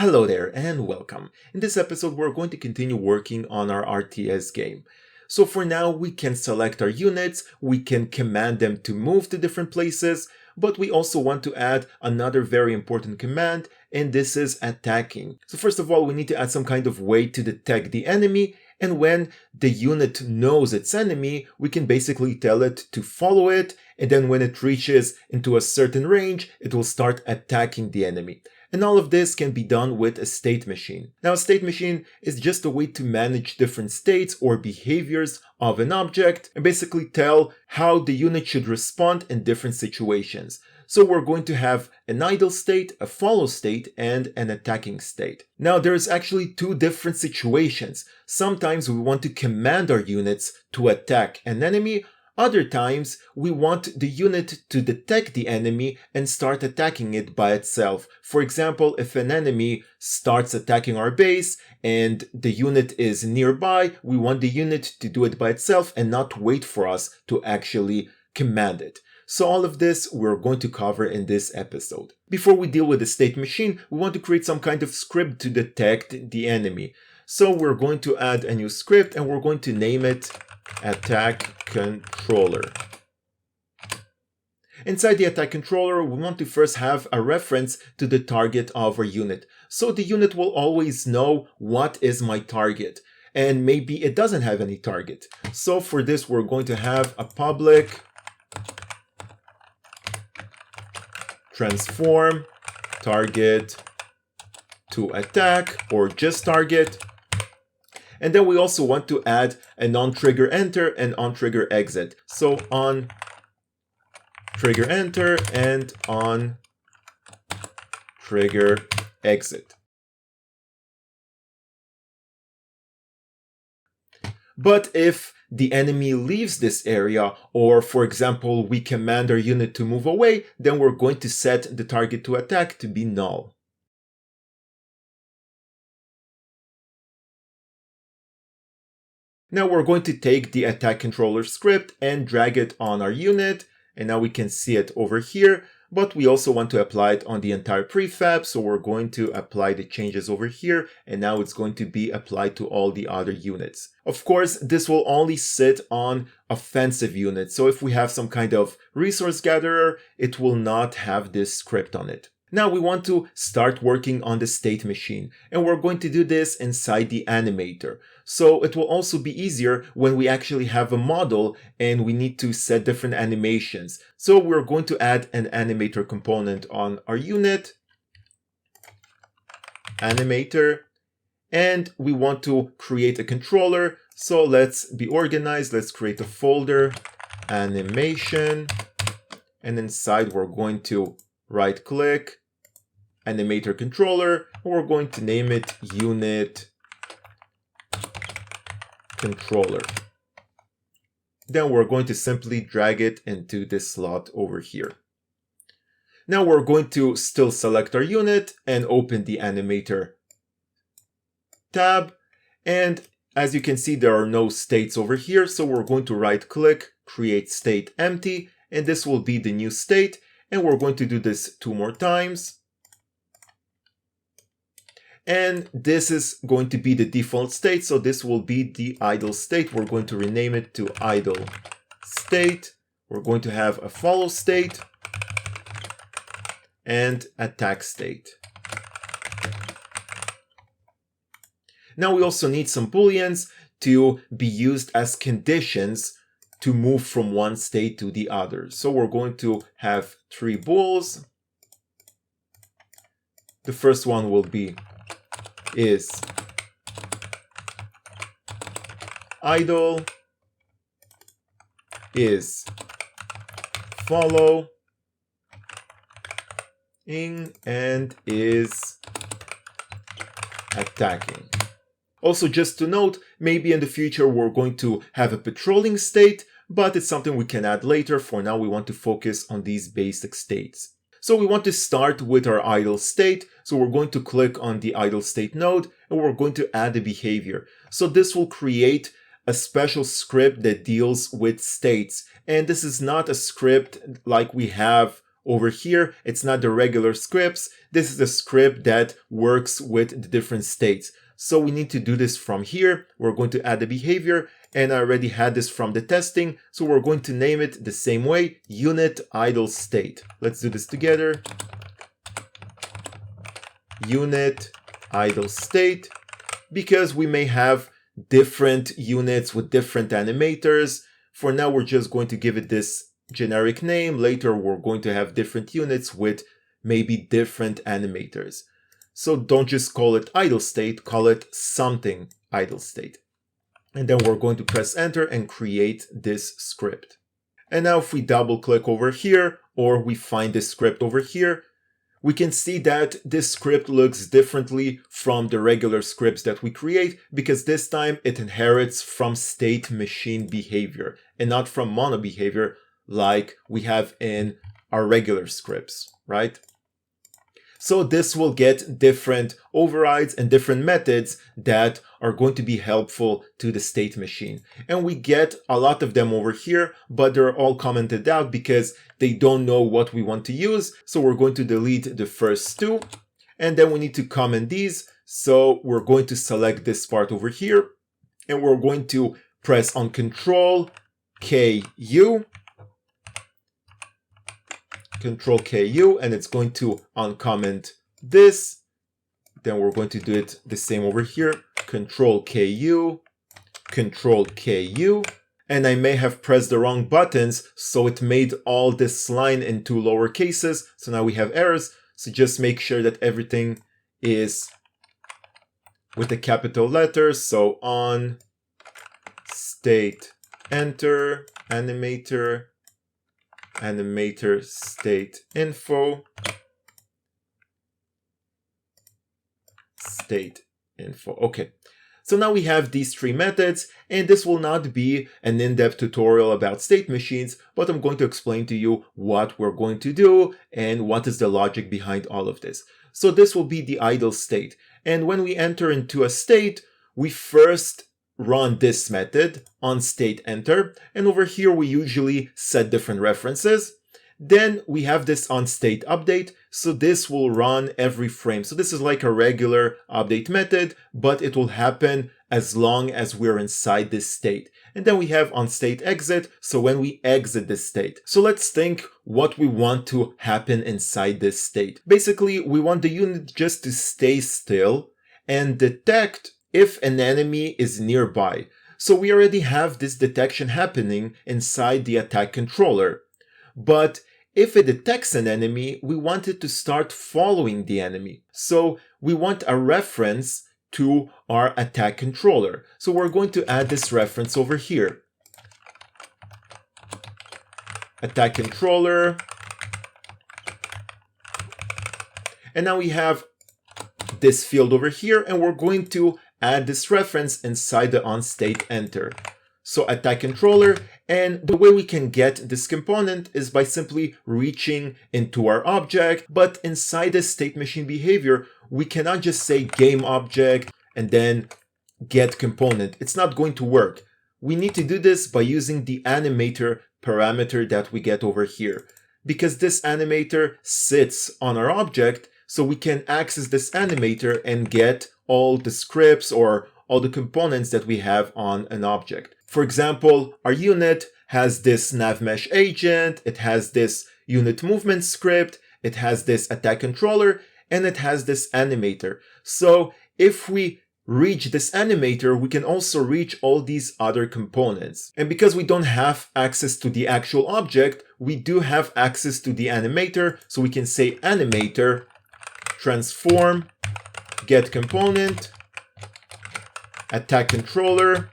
Hello there and welcome. In this episode we're going to continue working on our RTS game. So for now we can select our units, we can command them to move to different places, but we also want to add another very important command, and this is attacking. So first of all we need to add some kind of way to detect the enemy, and when the unit knows its enemy, we can basically tell it to follow it, and then when it reaches into a certain range, it will start attacking the enemy. And all of this can be done with a state machine. Now, a state machine is just a way to manage different states or behaviors of an object and basically tell how the unit should respond in different situations. So we're going to have an idle state, a follow state, and an attacking state. Now, there's actually two different situations. Sometimes we want to command our units to attack an enemy. Other times, we want the unit to detect the enemy and start attacking it by itself. For example, if an enemy starts attacking our base and the unit is nearby, we want the unit to do it by itself and not wait for us to actually command it. So all of this we're going to cover in this episode. Before we deal with the state machine, we want to create some kind of script to detect the enemy. So we're going to add a new script and we're going to name it Attack Controller. Inside the attack controller, we want to first have a reference to the target of our unit. So the unit will always know what is my target. And maybe it doesn't have any target. So for this, we're going to have a public transform target to attack or just target. And then we also want to add an on-trigger enter and on-trigger exit. So on-trigger enter and on-trigger exit. But if the enemy leaves this area, or for example, we command our unit to move away, then we're going to set the target to attack to be null. Now we're going to take the attack controller script and drag it on our unit, and now we can see it over here, but we also want to apply it on the entire prefab, so we're going to apply the changes over here, and now it's going to be applied to all the other units. Of course, this will only sit on offensive units, so if we have some kind of resource gatherer, it will not have this script on it. Now we want to start working on the state machine, and we're going to do this inside the animator. So it will also be easier when we actually have a model and we need to set different animations. So we're going to add an animator component on our unit, animator, and we want to create a controller. So let's be organized. Let's create a folder, animation, and inside we're going to right click, animator controller, and we're going to name it unit controller. Then we're going to simply drag it into this slot over here. Now we're going to still select our unit and open the animator tab. And as you can see, there are no states over here. So we're going to right click, create state empty, and this will be the new state. And we're going to do this 2 more times. And this is going to be the default state, so this will be the idle state. We're going to rename it to idle state. We're going to have a follow state and attack state. Now we also need some booleans to be used as conditions to move from one state to the other. So we're going to have 3 bools. The first one will be is idle, is follow, and is attacking. Also, just to note, maybe in the future we're going to have a patrolling state, but it's something we can add later. For now, we want to focus on these basic states. So we want to start with our idle state. So we're going to click on the idle state node and we're going to add a behavior. So this will create a special script that deals with states. And this is not a script like we have over here, it's not the regular scripts. This is a script that works with the different states. So we need to do this from here. We're going to add the behavior, and I already had this from the testing. So we're going to name it the same way, unit idle state. Let's do this together. Unit idle state, because we may have different units with different animators. For now, we're just going to give it this generic name. Later, we're going to have different units with maybe different animators. So don't just call it idle state, call it something idle state. And then we're going to press enter and create this script. And now if we double click over here, or we find this script over here, we can see that this script looks differently from the regular scripts that we create, because this time it inherits from state machine behavior and not from mono behavior like we have in our regular scripts, right? So this will get different overrides and different methods that are going to be helpful to the state machine. And we get a lot of them over here, but they're all commented out because they don't know what we want to use. So we're going to delete the first two, and then we need to comment these. So we're going to select this part over here, and we're going to press on Control KU. Control KU, and it's going to uncomment this. Then we're going to do it the same over here. Control KU, Control KU. And I may have pressed the wrong buttons, so it made all this line into lower cases. So now we have errors. So just make sure that everything is with the capital letters. So on state enter animator state info state info. Okay, so now we have these three methods, and this will not be an in-depth tutorial about state machines, but I'm going to explain to you what we're going to do and what is the logic behind all of this. So this will be the idle state, and when we enter into a state, we first run this method on state enter, and over here we usually set different references. Then we have this on state update, so this will run every frame. So this is like a regular update method, but it will happen as long as we're inside this state. And then we have on state exit, so when we exit this state. So let's think what we want to happen inside this state. Basically, we want the unit just to stay still and detect if an enemy is nearby. So we already have this detection happening inside the attack controller. But if it detects an enemy, we want it to start following the enemy. So we want a reference to our attack controller. So we're going to add this reference over here. Attack controller. And now we have this field over here, and we're going to add this reference inside the onState enter. So attack controller, and the way we can get this component is by simply reaching into our object, but inside the state machine behavior, we cannot just say game object and then get component. It's not going to work. We need to do this by using the animator parameter that we get over here, because this animator sits on our object, so we can access this animator and get all the scripts or all the components that we have on an object. For example, our unit has this navmesh agent, it has this unit movement script, it has this attack controller, and it has this animator. So if we reach this animator, we can also reach all these other components. And because we don't have access to the actual object, we do have access to the animator. So we can say animator transform get component attack controller,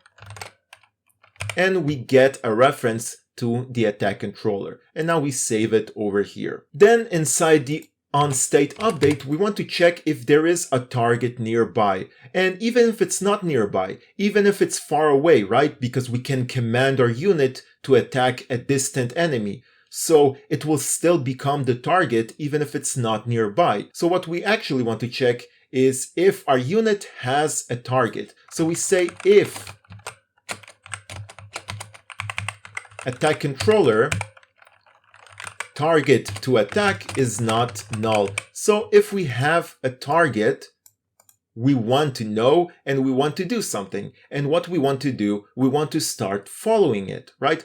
and we get a reference to the attack controller. And now we save it over here. Then inside the onState update, we want to check if there is a target nearby. And even if it's not nearby, even if it's far away, right? Because we can command our unit to attack a distant enemy. So it will still become the target even if it's not nearby. So what we actually want to check is if our unit has a target. So we say if attack controller target to attack is not null. So if we have a target, we want to know and we want to do something. And what we want to do, we want to start following it, right?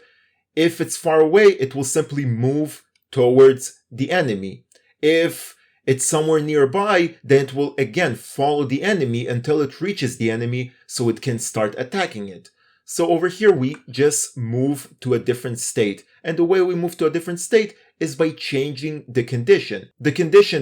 If it's far away, it will simply move towards the enemy. If it's somewhere nearby, then it will again follow the enemy until it reaches the enemy so it can start attacking it. So over here, we just move to a different state. And the way we move to a different state is by changing the condition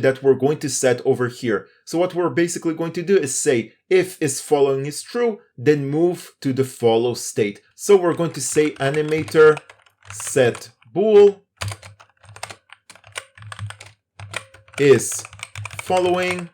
that we're going to set over here. So what we're basically going to do is say, if is following is true, then move to the follow state. So we're going to say animator set bool is following,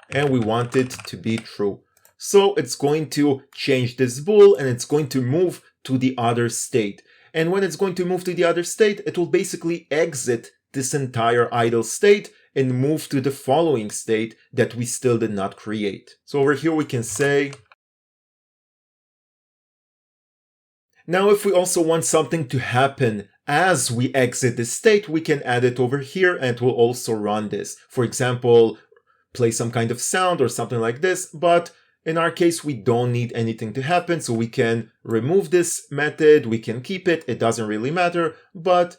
and we want it to be true. So it's going to change this bool and it's going to move to the other state. And when it's going to move to the other state, it will basically exit this entire idle state and move to the following state that we still did not create. So over here we can say, now if we also want something to happen as we exit the state, we can add it over here and it will also run this. For example, play some kind of sound or something like this, but in our case, we don't need anything to happen, so we can remove this method, we can keep it, it doesn't really matter, but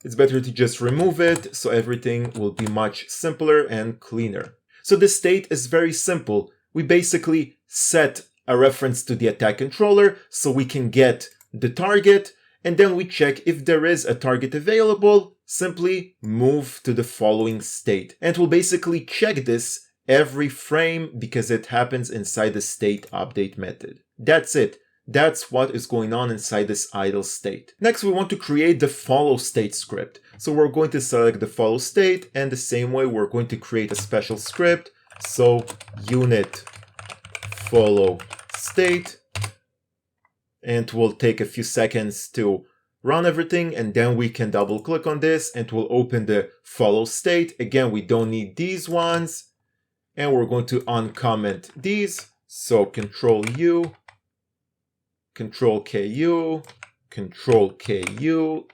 it's better to just remove it so everything will be much simpler and cleaner. So the state is very simple. We basically set a reference to the attack controller so we can get the target, and then we check if there is a target available, simply move to the following state. And we'll basically check this every frame because it happens inside the state update method. That's it. That's what is going on inside this idle state. Next, we want to create the follow state script. So we're going to select the follow state, and the same way we're going to create a special script. So unit follow state, and it will take a few seconds to run everything, and then we can double click on this and it will open the follow state. Again, we don't need these ones. And we're going to uncomment these. So Control U, Control KU, Control KU,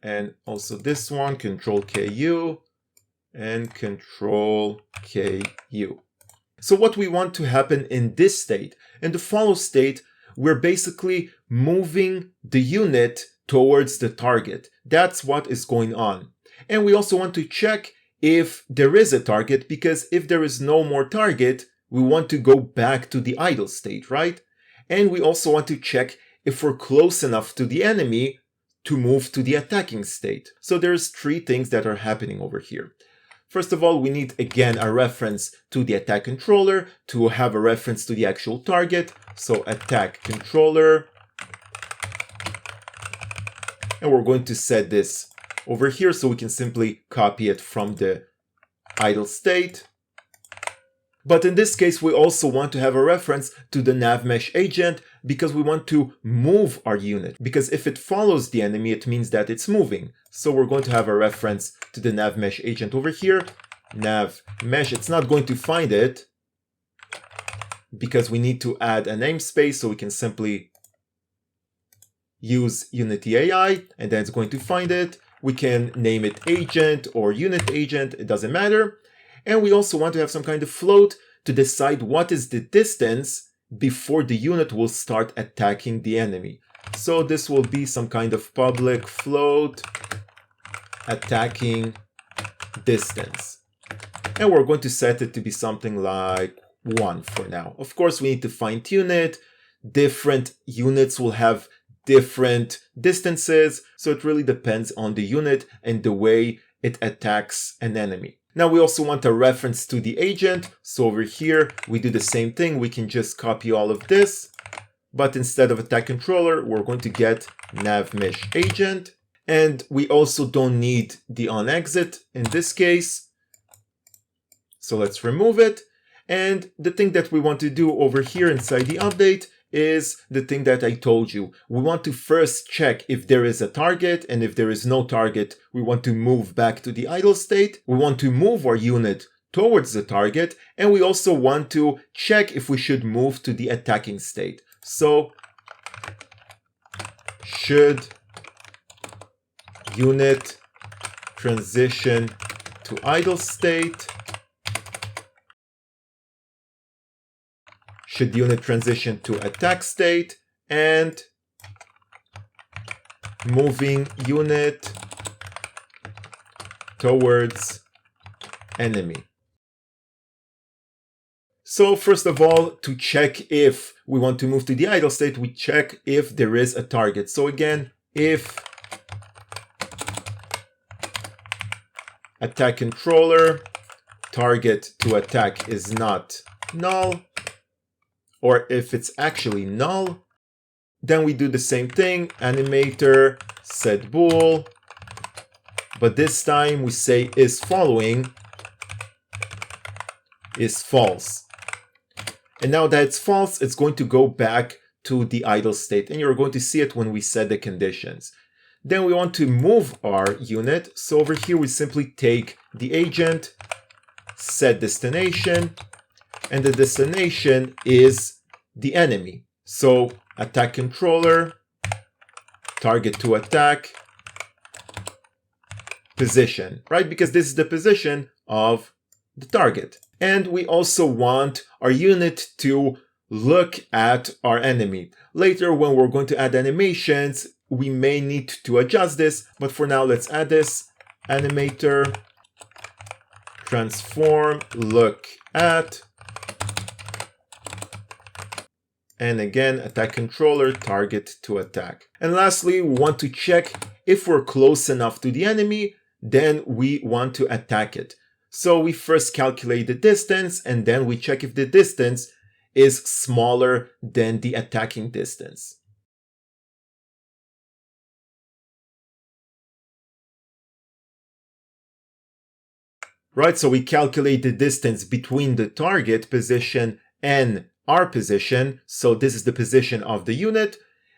and also this one, Control KU, and Control KU. So what we want to happen in this state, in the follow state, we're basically moving the unit towards the target. That's what is going on. And we also want to check if there is a target, because if there is no more target, we want to go back to the idle state, right? And we also want to check if we're close enough to the enemy to move to the attacking state. So there's three things that are happening over here. First of all, we need again a reference to the attack controller to have a reference to the actual target. So attack controller. And we're going to set this over here so we can simply copy it from the idle state. But in this case, we also want to have a reference to the navmesh agent because we want to move our unit. Because if it follows the enemy, it means that it's moving. So we're going to have a reference to the navmesh agent over here. Navmesh, it's not going to find it because we need to add a namespace, so we can simply use Unity AI and then it's going to find it. We can name it agent or unit agent, it doesn't matter. And we also want to have some kind of float to decide what is the distance before the unit will start attacking the enemy. So this will be some kind of public float attacking distance. And we're going to set it to be something like 1 for now. Of course, we need to fine tune it. Different units will have different distances, so it really depends on the unit and the way it attacks an enemy. Now we also want a reference to the agent, so over here we do the same thing. We can just copy all of this, but instead of attack controller, we're going to get navmesh agent, and we also don't need the onExit in this case, so let's remove it. And the thing that we want to do over here inside the update is the thing that I told you. We want to first check if there is a target, and if there is no target, we want to move back to the idle state. We want to move our unit towards the target, and we also want to check if we should move to the attacking state. So, should unit transition to idle state. Should unit transition to attack state, and moving unit towards enemy. So first of all, to check if we want to move to the idle state, we check if there is a target. So again, if attack controller target to attack is not null, or if it's actually null, then we do the same thing, animator set bool, but this time we say is following is false. And now that it's false, it's going to go back to the idle state, and you're going to see it when we set the conditions. Then we want to move our unit, so over here we simply take the agent, set destination, and the destination is the enemy. So attack controller, target to attack, position, right? Because this is the position of the target. And we also want our unit to look at our enemy. Later, when we're going to add animations, we may need to adjust this, but for now, let's add this. Animator, transform, look at, and again, attack controller, target to attack. And lastly, we want to check if we're close enough to the enemy, then we want to attack it. So we first calculate the distance, and then we check if the distance is smaller than the attacking distance. Right, so we calculate the distance between the target position and our position. So this is the position of the unit.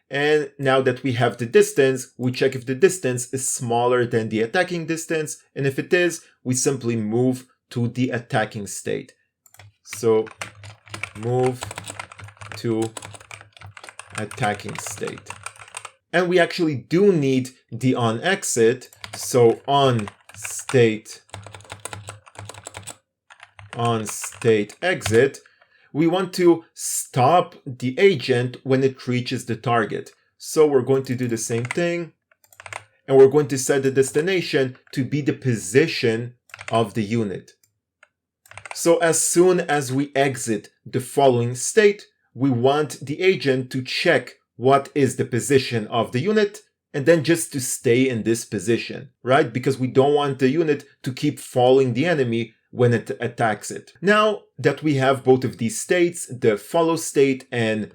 And now that we have the distance, we check if the distance is smaller than the attacking distance. And if it is, we simply move to the attacking state. So move to attacking state. And we actually do need the on exit. So on state exit, we want to stop the agent when it reaches the target. So we're going to do the same thing, and we're going to set the destination to be the position of the unit. So as soon as we exit the following state, we want the agent to check what is the position of the unit, and then just to stay in this position, right? Because we don't want the unit to keep following the enemy when it attacks it. Now that we have both of these states, the follow state and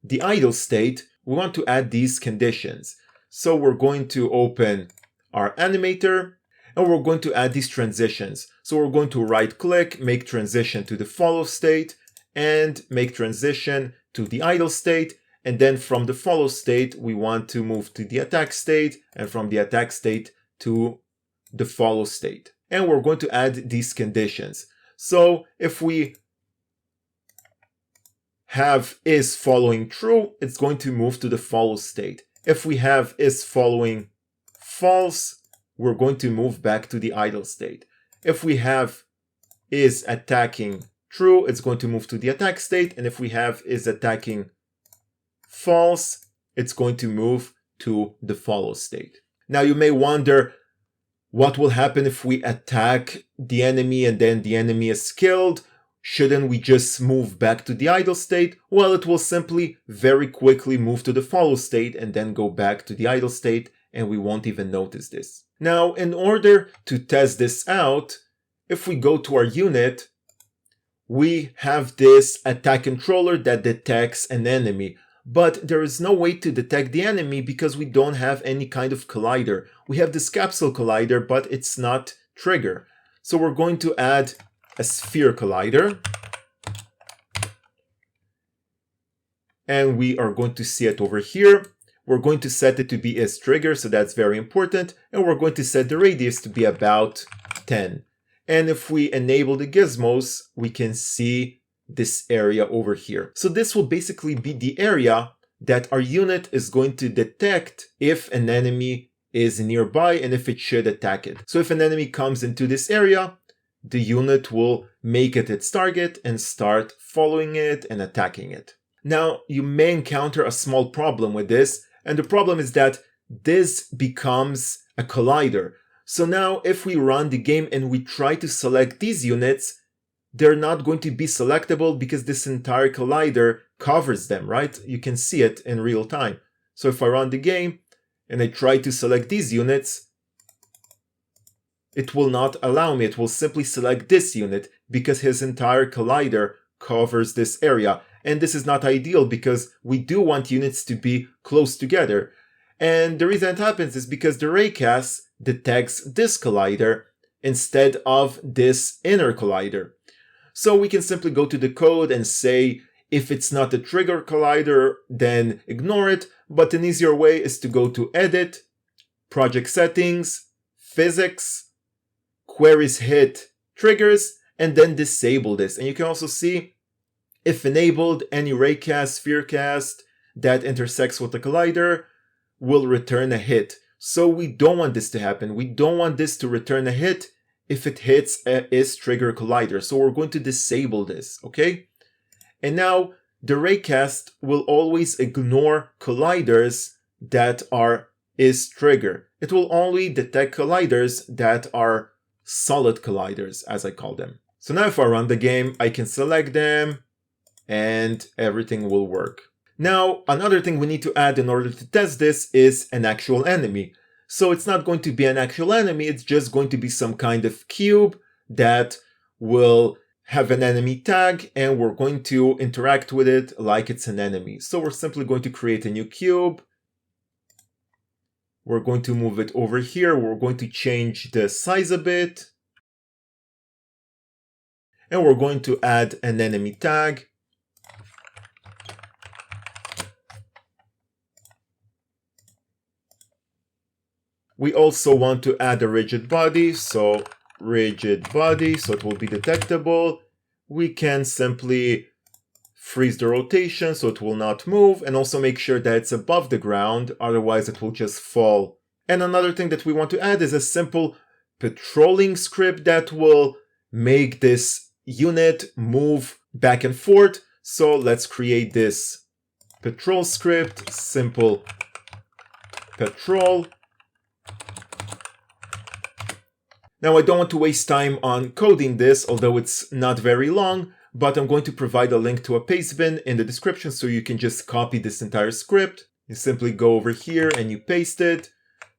the idle state, we want to add these conditions. So we're going to open our animator, and we're going to add these transitions. So we're going to right click, make transition to the follow state, and make transition to the idle state. And then from the follow state, we want to move to the attack state, and from the attack state to the follow state. And we're going to add these conditions. So if we have is following true, it's going to move to the follow state. If we have is following false, we're going to move back to the idle state. If we have is attacking true, it's going to move to the attack state. And if we have is attacking false, it's going to move to the follow state. Now you may wonder, what will happen if we attack the enemy and then the enemy is killed? Shouldn't we just move back to the idle state? Well, it will simply very quickly move to the follow state and then go back to the idle state, and we won't even notice this. Now, in order to test this out, if we go to our unit, we have this attack controller that detects an enemy. But there is no way to detect the enemy because we don't have any kind of collider. We have this capsule collider, but it's not trigger. So we're going to add a sphere collider. And we are going to see it over here. We're going to set it to be as trigger, so that's very important. And we're going to set the radius to be about 10. And if we enable the gizmos, we can see this area over here. So this will basically be the area that our unit is going to detect if an enemy is nearby and if it should attack it. So if an enemy comes into this area, the unit will make it its target and start following it and attacking it. Now, you may encounter a small problem with this, and the problem is that this becomes a collider. So now if we run the game and we try to select these units, they're not going to be selectable because this entire collider covers them, right? You can see it in real time. So if I run the game and I try to select these units, it will not allow me. It will simply select this unit because his entire collider covers this area. And this is not ideal because we do want units to be close together. And the reason it happens is because the raycast detects this collider instead of this inner collider. So we can simply go to the code and say, if it's not a trigger collider, then ignore it. But an easier way is to go to Edit, Project Settings, Physics, Queries Hit Triggers, and then disable this. And you can also see, if enabled, any raycast, spherecast that intersects with the collider will return a hit. So we don't want this to happen. We don't want this to return a hit if it hits its trigger collider. So we're going to disable this, okay? And now the raycast will always ignore colliders that are is trigger. It will only detect colliders that are solid colliders, as I call them. So now if I run the game, I can select them and everything will work. Now, another thing we need to add in order to test this is an actual enemy. So it's not going to be an actual enemy, it's just going to be some kind of cube that will have an enemy tag and we're going to interact with it like it's an enemy. So we're simply going to create a new cube. We're going to move it over here. We're going to change the size a bit. And we're going to add an enemy tag. We also want to add a rigid body, so rigid body, so it will be detectable. We can simply freeze the rotation so it will not move, and also make sure that it's above the ground, otherwise it will just fall. And another thing that we want to add is a simple patrolling script that will make this unit move back and forth. So let's create this patrol script, simple patrol. Now, I don't want to waste time on coding this, although it's not very long, but I'm going to provide a link to a pastebin in the description so you can just copy this entire script. You simply go over here and you paste it.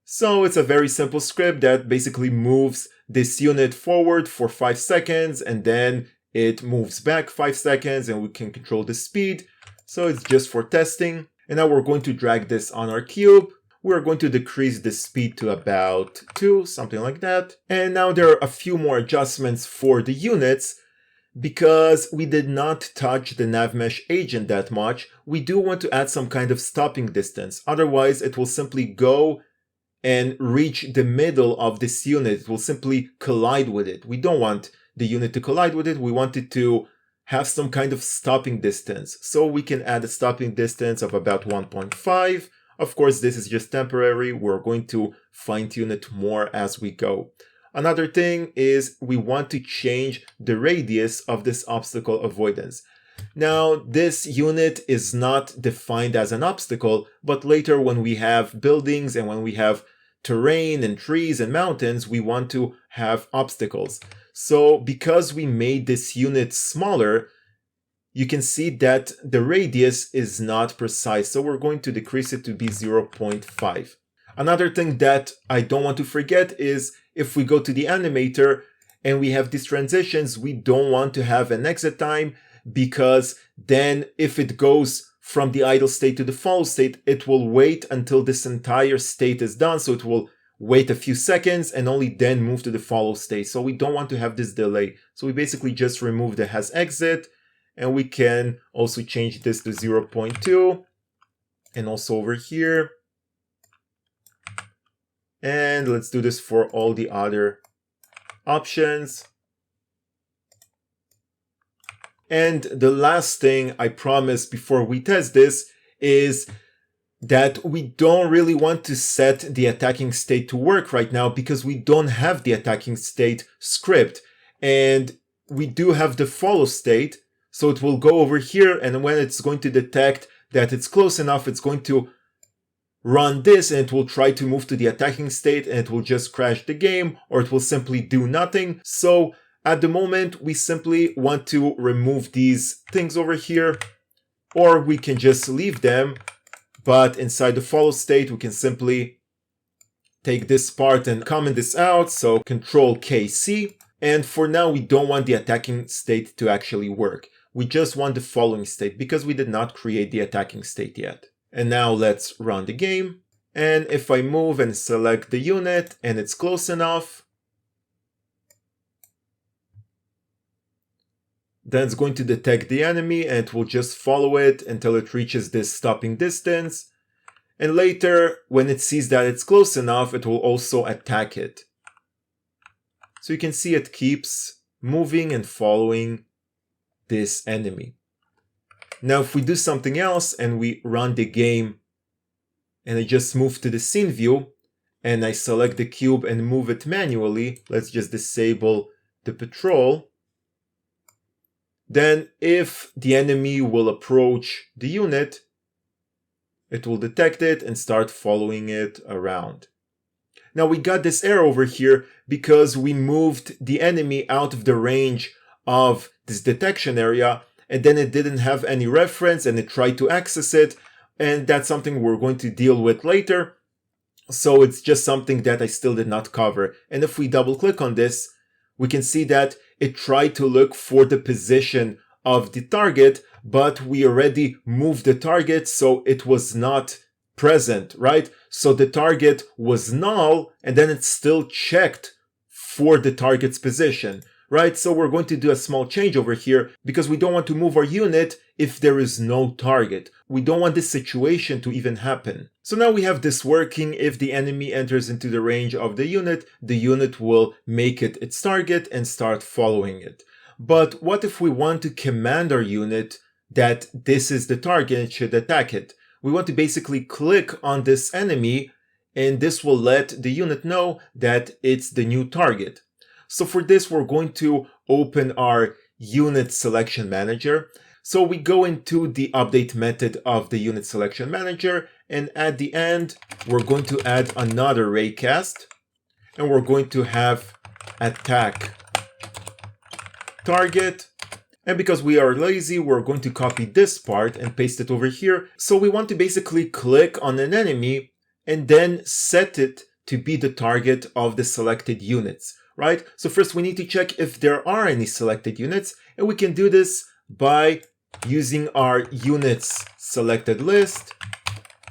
So it's a very simple script that basically moves this unit forward for 5 seconds and then it moves back 5 seconds and we can control the speed. So it's just for testing. And now we're going to drag this on our cube. We're going to decrease the speed to about 2, something like that. And now there are a few more adjustments for the units. Because we did not touch the navmesh agent that much, we do want to add some kind of stopping distance. Otherwise, it will simply go and reach the middle of this unit. It will simply collide with it. We don't want the unit to collide with it. We want it to have some kind of stopping distance. So we can add a stopping distance of about 1.5. Of course, this is just temporary. We're going to fine-tune it more as we go. Another thing is we want to change the radius of this obstacle avoidance. Now, this unit is not defined as an obstacle, but later when we have buildings and when we have terrain and trees and mountains, we want to have obstacles. So because we made this unit smaller, you can see that the radius is not precise. So we're going to decrease it to be 0.5. Another thing that I don't want to forget is if we go to the animator and we have these transitions, we don't want to have an exit time because then if it goes from the idle state to the follow state, it will wait until this entire state is done. So it will wait a few seconds and only then move to the follow state. So we don't want to have this delay. So we basically just remove the has exit. And we can also change this to 0.2 and also over here. And let's do this for all the other options. And the last thing I promise before we test this is that we don't really want to set the attacking state to work right now because we don't have the attacking state script. And we do have the follow state. So it will go over here, and when it's going to detect that it's close enough, it's going to run this, and it will try to move to the attacking state, and it will just crash the game, or it will simply do nothing. So at the moment, we simply want to remove these things over here, or we can just leave them. But inside the follow state, we can simply take this part and comment this out. So Control KC. And for now, we don't want the attacking state to actually work. We just want the following state because we did not create the attacking state yet. And now let's run the game. And if I move and select the unit and it's close enough, then it's going to detect the enemy and it will just follow it until it reaches this stopping distance. And later, when it sees that it's close enough, it will also attack it. So you can see it keeps moving and following this enemy. Now, if we do something else and we run the game and I just move to the scene view and I select the cube and move it manually, let's just disable the patrol. Then if the enemy will approach the unit, it will detect it and start following it around. Now we got this error over here because we moved the enemy out of the range of this detection area, and then it didn't have any reference and it tried to access it, and that's something we're going to deal with later. So it's just something that I still did not cover. And if we double click on this, we can see that it tried to look for the position of the target, but we already moved the target, so it was not present, right? So the target was null, and then it still checked for the target's position, right? So we're going to do a small change over here because we don't want to move our unit if there is no target. We don't want this situation to even happen. So now we have this working. If the enemy enters into the range of the unit will make it its target and start following it. But what if we want to command our unit that this is the target and it should attack it? We want to basically click on this enemy, and this will let the unit know that it's the new target. So for this, we're going to open our unit selection manager. So we go into the update method of the unit selection manager, and at the end, we're going to add another raycast, and we're going to have attack target. And because we are lazy, we're going to copy this part and paste it over here. So we want to basically click on an enemy and then set it to be the target of the selected units, right? So first we need to check if there are any selected units, and we can do this by using our units selected list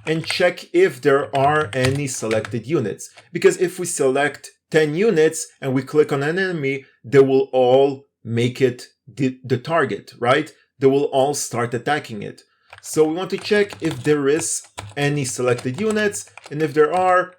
and check if there are any selected units. Because if we select 10 units and we click on an enemy, they will all make it the target, right? They will all start attacking it. So we want to check if there is any selected units, and if there are,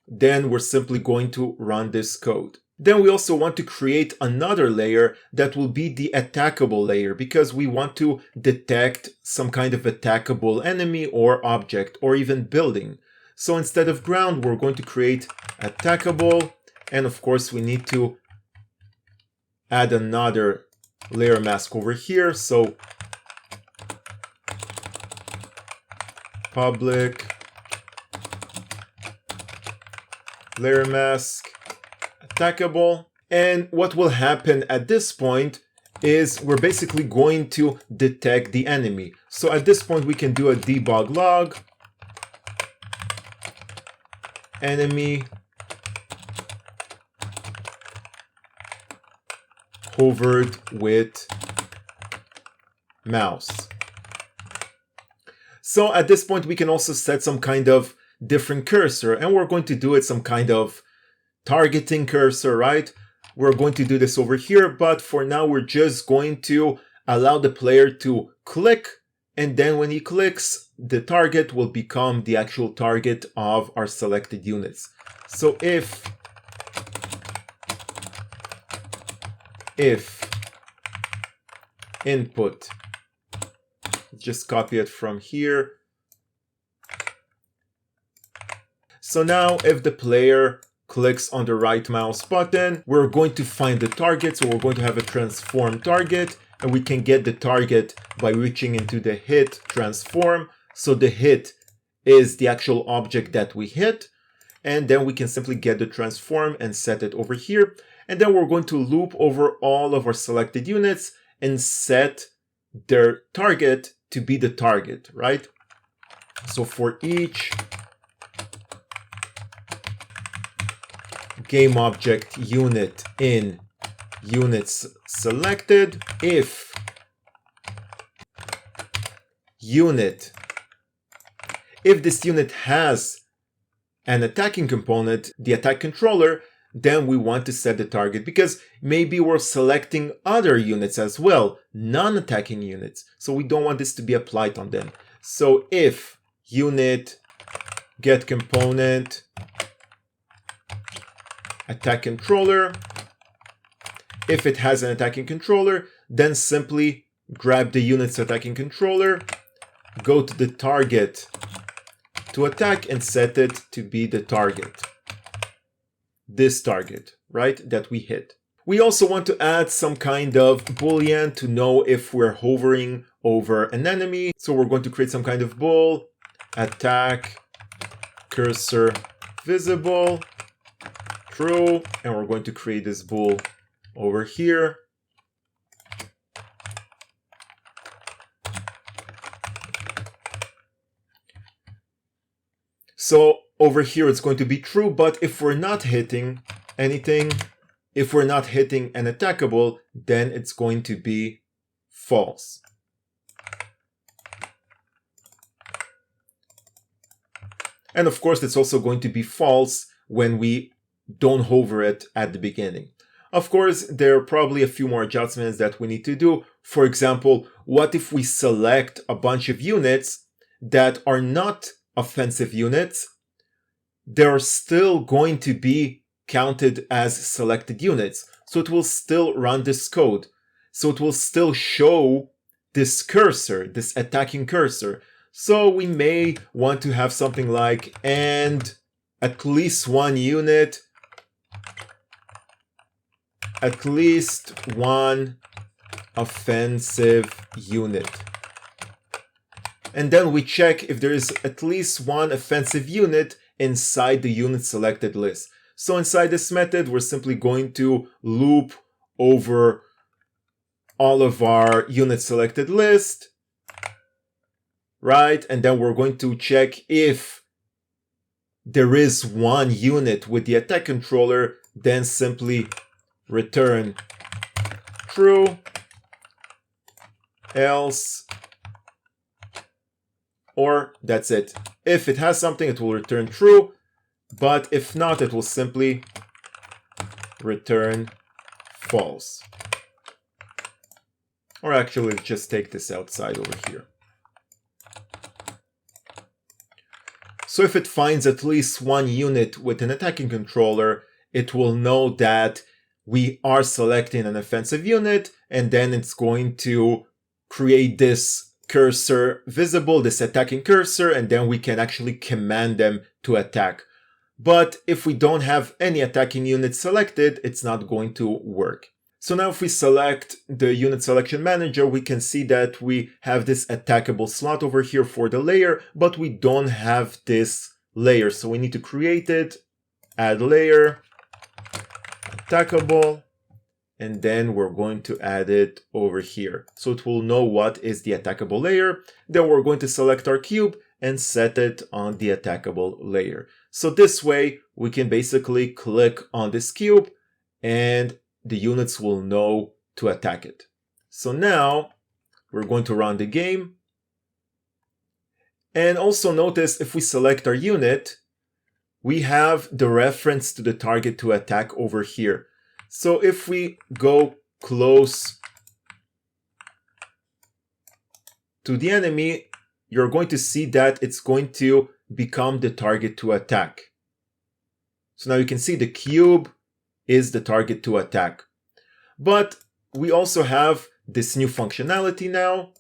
then we're simply going to run this code. Then we also want to create another layer that will be the attackable layer, because we want to detect some kind of attackable enemy or object or even building. So instead of ground, we're going to create attackable, and of course we need to add another layer mask over here. So public layer mask attackable. And what will happen at this point is we're basically going to detect the enemy. So at this point we can do a debug log enemy hovered with mouse. So at this point we can also set some kind of different cursor, and we're going to do it some kind of targeting cursor, right? We're going to do this over here, but for now we're just going to allow the player to click, and then when he clicks, the target will become the actual target of our selected units. So if input, just copy it from here, So now if the player clicks on the right mouse button, we're going to find the target. So we're going to have a transform target, and we can get the target by reaching into the hit transform. So the hit is the actual object that we hit. And then we can simply get the transform and set it over here. And then we're going to loop over all of our selected units and set their target to be the target, right? So for each game object unit in units selected, if this unit has an attacking component, the attack controller, then we want to set the target, because maybe we're selecting other units as well, non-attacking units. So we don't want this to be applied on them. So if unit get component attack controller, if it has an attacking controller, then simply grab the unit's attacking controller, go to the target to attack and set it to be the target. This target, right, that we hit. We also want to add some kind of boolean to know if we're hovering over an enemy. So we're going to create some kind of bool, attack cursor visible, true, and we're going to create this bool over here. So over here it's going to be true, but if we're not hitting anything, if we're not hitting an attackable, then it's going to be false. And of course, it's also going to be false when we don't hover it at the beginning. Of course, there are probably a few more adjustments that we need to do. For example, what if we select a bunch of units that are not offensive units? They're still going to be counted as selected units. So it will still run this code. So it will still show this cursor, this attacking cursor. So we may want to have something like, and at least one unit, at least one offensive unit. And then we check if there is at least one offensive unit inside the unit selected list. So inside this method, we're simply going to loop over all of our unit selected list, right? And then we're going to check if there is one unit with the attack controller, then simply return true, else, or that's it. If it has something, it will return true, but if not, it will simply return false. Or actually, let's just take this outside over here. So if it finds at least one unit with an attacking controller, it will know that we are selecting an offensive unit, and then it's going to create this cursor visible, this attacking cursor, and then we can actually command them to attack. But if we don't have any attacking units selected, it's not going to work. So now if we select the unit selection manager, we can see that we have this attackable slot over here for the layer, but we don't have this layer. So we need to create it, add layer, attackable, and then we're going to add it over here. So it will know what is the attackable layer. Then we're going to select our cube and set it on the attackable layer. So this way we can basically click on this cube and the units will know to attack it. So now we're going to run the game. And also notice if we select our unit, we have the reference to the target to attack over here. So if we go close to the enemy, you're going to see that it's going to become the target to attack. So now you can see the cube is the target to attack. But we also have this new functionality now.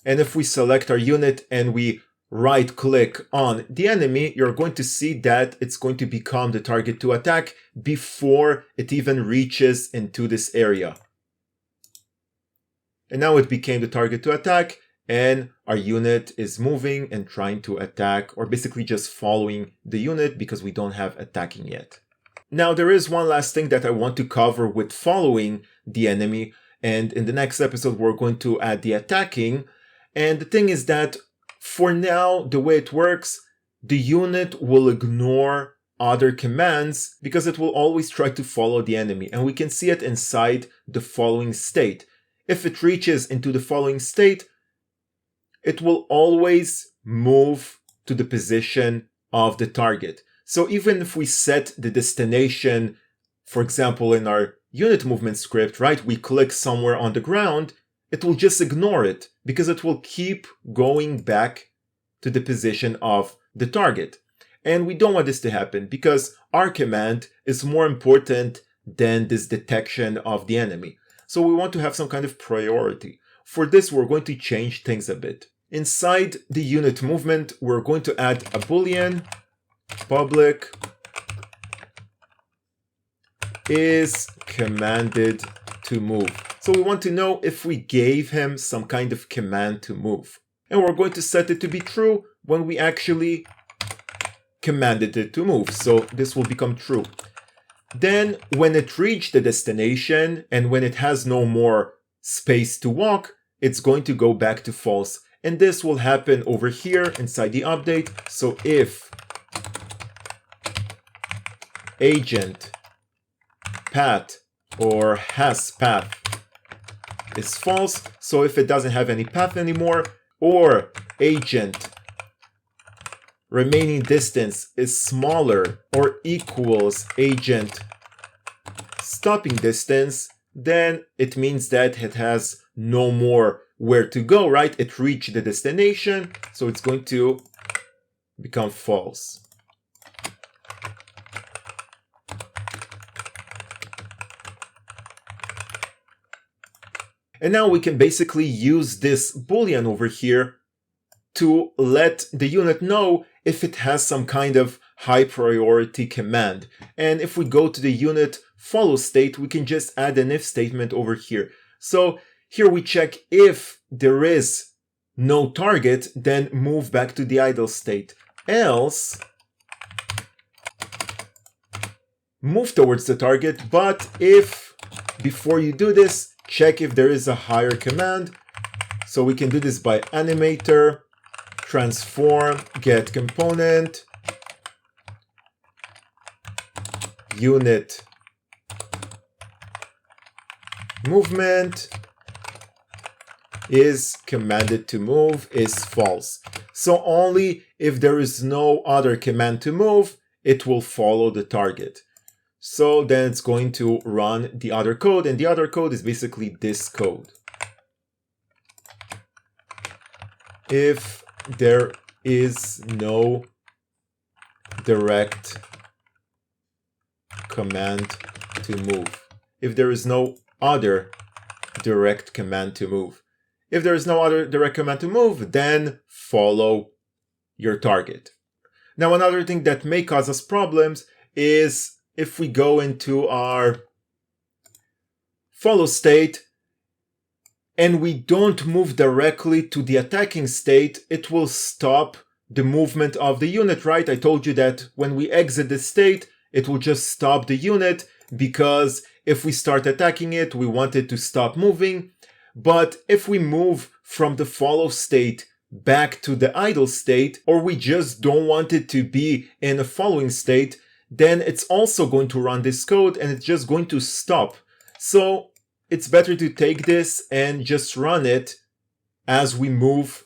And if we select our unit and we right click on the enemy, you're going to see that it's going to become the target to attack before it even reaches into this area. And now it became the target to attack, and our unit is moving and trying to attack, or basically just following the unit because we don't have attacking yet. Now there is one last thing that I want to cover with following the enemy, and in the next episode we're going to add the attacking. And the thing is that for now, the way it works, the unit will ignore other commands because it will always try to follow the enemy, and we can see it inside the following state. If it reaches into the following state, it will always move to the position of the target. So even if we set the destination, for example, in our unit movement script, right, we click somewhere on the ground, it will just ignore it because it will keep going back to the position of the target. And we don't want this to happen because our command is more important than this detection of the enemy. So we want to have some kind of priority. For this, we're going to change things a bit. Inside the unit movement, we're going to add a boolean public is commanded to move. So we want to know if we gave him some kind of command to move. And we're going to set it to be true when we actually commanded it to move. So this will become true. Then when it reached the destination and when it has no more space to walk, it's going to go back to false. And this will happen over here inside the update. So if agent path or has path is false, so if it doesn't have any path anymore, or agent remaining distance is smaller or equals agent stopping distance, then it means that it has no more where to go, right? It reached the destination, so it's going to become false. And now we can basically use this boolean over here to let the unit know if it has some kind of high priority command. And if we go to the unit follow state, we can just add an if statement over here. So here we check if there is no target, then move back to the idle state. Else, move towards the target, but if before you do this, check if there is a higher command. So we can do this by animator, transform, get component, unit movement is commanded to move is false. So only if there is no other command to move, it will follow the target. So then it's going to run the other code, and the other code is basically this code. If there is no direct command to move. If there is no other direct command to move. If there is no other direct command to move, then follow your target. Now, another thing that may cause us problems is if we go into our follow state and we don't move directly to the attacking state, it will stop the movement of the unit, right? I told you that when we exit the state, it will just stop the unit because if we start attacking it, we want it to stop moving. But if we move from the follow state back to the idle state, or we just don't want it to be in a following state, then it's also going to run this code and it's just going to stop. So it's better to take this and just run it as we move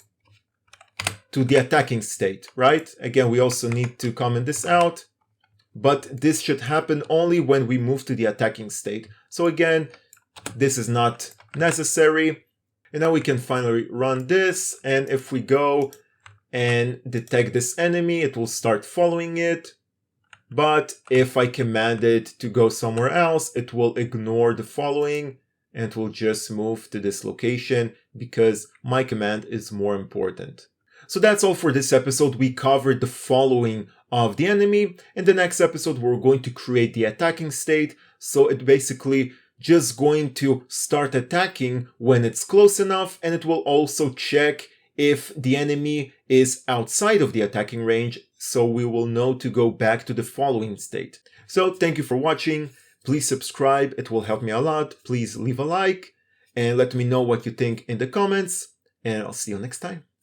to the attacking state, right? Again, we also need to comment this out, but this should happen only when we move to the attacking state. So again, this is not necessary. And now we can finally run this. And if we go and detect this enemy, it will start following it. But if I command it to go somewhere else, it will ignore the following and we'll just move to this location because my command is more important. So that's all for this episode. We covered the following of the enemy. In the next episode, we're going to create the attacking state. So it basically just going to start attacking when it's close enough, and it will also check if the enemy is outside of the attacking range, so we will know to go back to the following state. So thank you for watching. Please subscribe, it will help me a lot. Please leave a like and let me know what you think in the comments, and I'll see you next time.